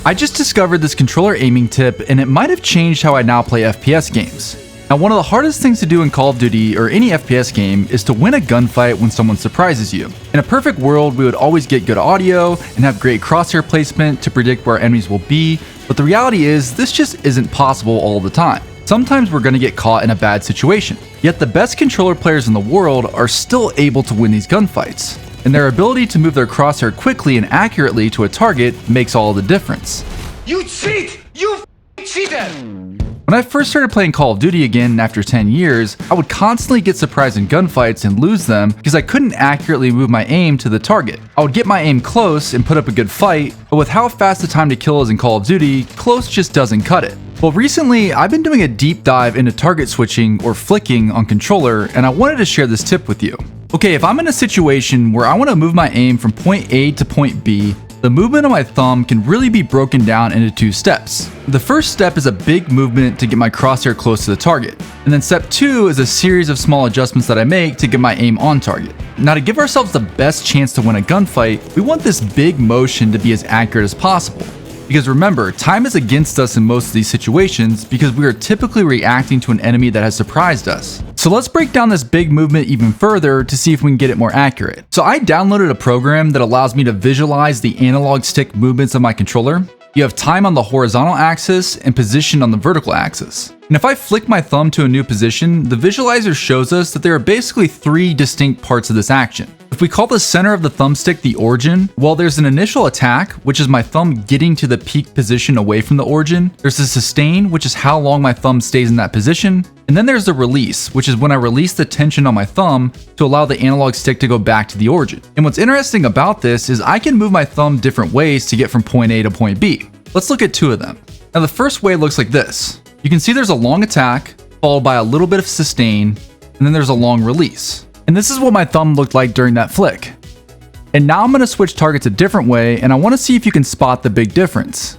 I just discovered this controller aiming tip, and it might have changed how I now play FPS games. Now, one of the hardest things to do in Call of Duty or any FPS game is to win a gunfight when someone surprises you. In a perfect world, we would always get good audio and have great crosshair placement to predict where enemies will be, but the reality is this just isn't possible all the time. Sometimes we're going to get caught in a bad situation. Yet the best controller players in the world are still able to win these gunfights, and their ability to move their crosshair quickly and accurately to a target makes all the difference. You cheat! You cheated! When I first started playing Call of Duty again after 10 years, I would constantly get surprised in gunfights and lose them because I couldn't accurately move my aim to the target. I would get my aim close and put up a good fight, but with how fast the time to kill is in Call of Duty, close just doesn't cut it. Well, recently I've been doing a deep dive into target switching or flicking on controller, and I wanted to share this tip with you. Okay, if I'm in a situation where I want to move my aim from point A to point B, the movement of my thumb can really be broken down into 2 steps. The first step is a big movement to get my crosshair close to the target. And then step 2 is a series of small adjustments that I make to get my aim on target. Now, to give ourselves the best chance to win a gunfight, we want this big motion to be as accurate as possible. Because remember, time is against us in most of these situations because we are typically reacting to an enemy that has surprised us. So let's break down this big movement even further to see if we can get it more accurate. So I downloaded a program that allows me to visualize the analog stick movements of my controller. You have time on the horizontal axis and position on the vertical axis. And if I flick my thumb to a new position, the visualizer shows us that there are basically 3 distinct parts of this action. If we call the center of the thumbstick the origin, well, there's an initial attack, which is my thumb getting to the peak position away from the origin. There's a sustain, which is how long my thumb stays in that position. And then there's the release, which is when I release the tension on my thumb to allow the analog stick to go back to the origin. And what's interesting about this is I can move my thumb different ways to get from point A to point B. Let's look at 2 of them. Now, the first way looks like this. You can see there's a long attack, followed by a little bit of sustain, and then there's a long release. And this is what my thumb looked like during that flick. And now I'm going to switch targets a different way, and I want to see if you can spot the big difference.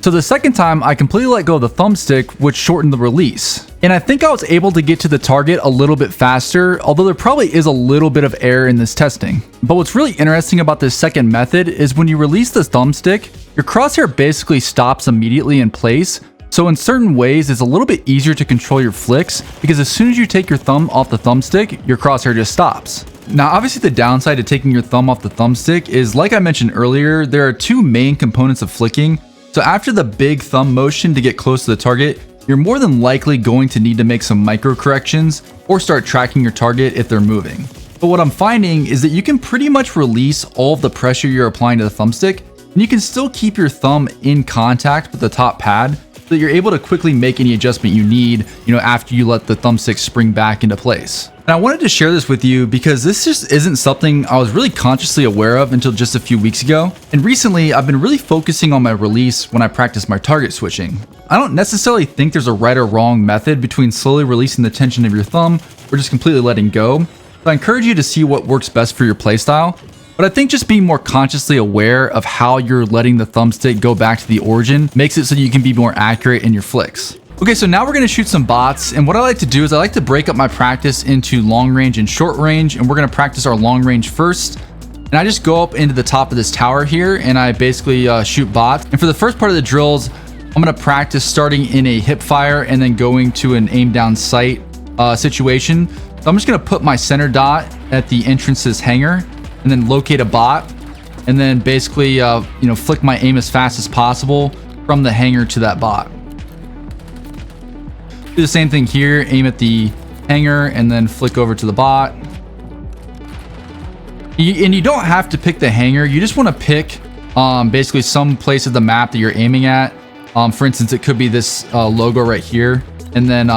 So the second time, I completely let go of the thumbstick, which shortened the release. And I think I was able to get to the target a little bit faster, although there probably is a little bit of error in this testing. But what's really interesting about this second method is when you release the thumbstick, your crosshair basically stops immediately in place. So in certain ways, it's a little bit easier to control your flicks because as soon as you take your thumb off the thumbstick, your crosshair just stops. Now, obviously the downside to taking your thumb off the thumbstick is, like I mentioned earlier, there are 2 main components of flicking. So after the big thumb motion to get close to the target, you're more than likely going to need to make some micro corrections or start tracking your target if they're moving. But what I'm finding is that you can pretty much release all of the pressure you're applying to the thumbstick, and you can still keep your thumb in contact with the top pad so that you're able to quickly make any adjustment you need, after you let the thumbstick spring back into place. And I wanted to share this with you because this just isn't something I was really consciously aware of until just a few weeks ago. And recently, I've been really focusing on my release when I practice my target switching. I don't necessarily think there's a right or wrong method between slowly releasing the tension of your thumb or just completely letting go. So I encourage you to see what works best for your playstyle. But I think just being more consciously aware of how you're letting the thumbstick go back to the origin makes it so you can be more accurate in your flicks. Okay, so now we're going to shoot some bots, and what I like to do is I like to break up my practice into long range and short range, and we're going to practice our long range first. And I just go up into the top of this tower here, and I basically shoot bots. And for the first part of the drills, I'm going to practice starting in a hip fire and then going to an aim down sight situation. So I'm just going to put my center dot at the entrance's hangar, and then locate a bot, and then basically, flick my aim as fast as possible from the hangar to that bot. Do the same thing here, aim at the hangar, and then flick over to the bot. And you don't have to pick the hangar. You just want to pick basically some place of the map that you're aiming at. For instance, it could be this logo right here. And then,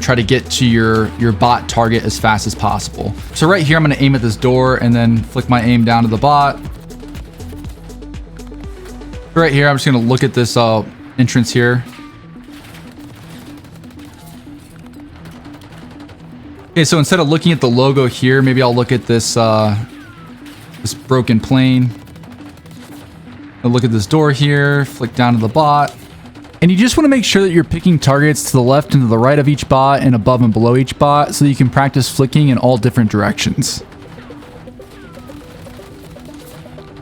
try to get to your bot target as fast as possible. So right here, I'm going to aim at this door and then flick my aim down to the bot. Right here, I'm just going to look at this entrance here. Okay, so instead of looking at the logo here, maybe I'll look at this this broken plane. I'll look at this door here, flick down to the bot. And you just want to make sure that you're picking targets to the left and to the right of each bot and above and below each bot so that you can practice flicking in all different directions.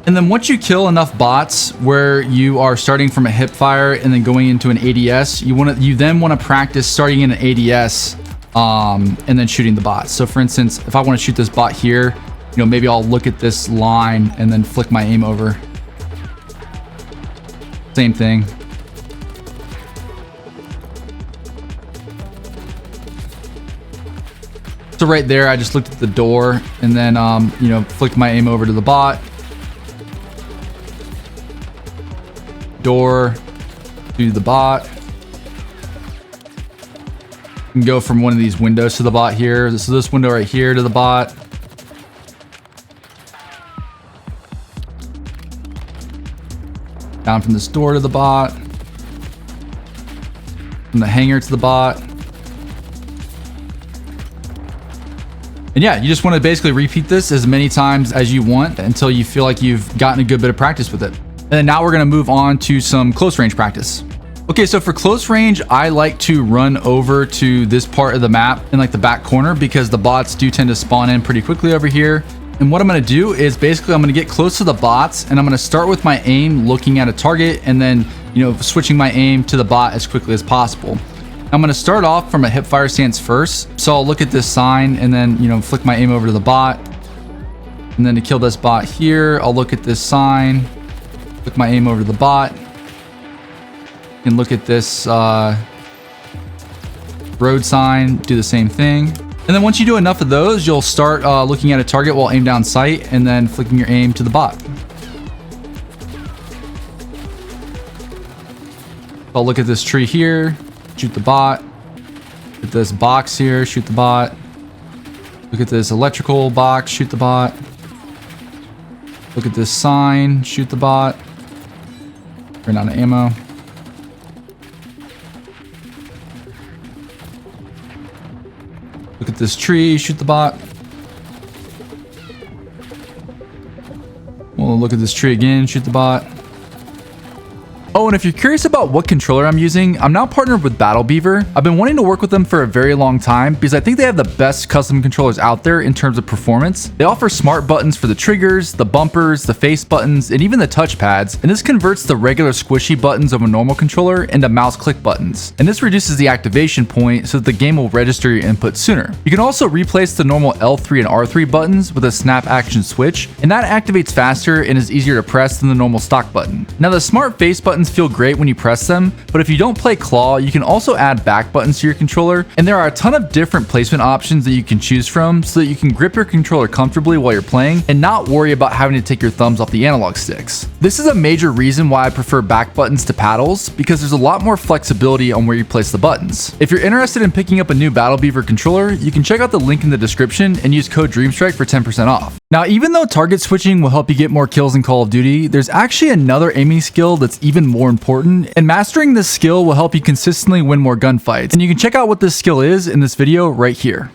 And then once you kill enough bots where you are starting from a hip fire and then going into an ADS, you then want to practice starting in an ADS and then shooting the bots. So for instance, if I want to shoot this bot here, you know, maybe I'll look at this line and then flick my aim over. Same thing. So right there, I just looked at the door and then, you know, flicked my aim over to the bot. Door to the bot. You can go from one of these windows to the bot here. So this window right here to the bot. Down from this door to the bot. From the hangar to the bot. And yeah, you just want to basically repeat this as many times as you want until you feel like you've gotten a good bit of practice with it. And then now we're going to move on to some close range practice. Okay, so for close range, I like to run over to this part of the map in like the back corner because the bots do tend to spawn in pretty quickly over here. And what I'm going to do is basically I'm going to get close to the bots and I'm going to start with my aim looking at a target and then, you know, switching my aim to the bot as quickly as possible. I'm going to start off from a hip fire stance first. So I'll look at this sign and then, you know, flick my aim over to the bot. And then to kill this bot here, I'll look at this sign, flick my aim over to the bot. And look at this road sign, do the same thing. And then once you do enough of those, you'll start looking at a target while aim down sight and then flicking your aim to the bot. I'll look at this tree here, shoot the bot. Look at this box here, shoot the bot. Look at this electrical box, shoot the bot. Look at this sign, shoot the bot. Turn on ammo. Look at this tree, shoot the bot. We'll look at this tree again, shoot the bot. Oh, and if you're curious about what controller I'm using, I'm now partnered with Beaver. I've been wanting to work with them for a very long time because I think they have the best custom controllers out there in terms of performance. They offer smart buttons for the triggers, the bumpers, the face buttons, and even the touchpads. And this converts the regular squishy buttons of a normal controller into mouse click buttons. And this reduces the activation point so that the game will register your input sooner. You can also replace the normal L3 and R3 buttons with a snap action switch, and that activates faster and is easier to press than the normal stock button. Now the smart face buttons feel great when you press them, but if you don't play claw, you can also add back buttons to your controller, and there are a ton of different placement options that you can choose from so that you can grip your controller comfortably while you're playing and not worry about having to take your thumbs off the analog sticks. This is a major reason why I prefer back buttons to paddles, because there's a lot more flexibility on where you place the buttons. If you're interested in picking up a new Beaver controller, you can check out the link in the description and use code dreamstrike for 10% off. Now, even though target switching will help you get more kills in Call of Duty, there's actually another aiming skill that's even more important, and mastering this skill will help you consistently win more gunfights. And you can check out what this skill is in this video right here.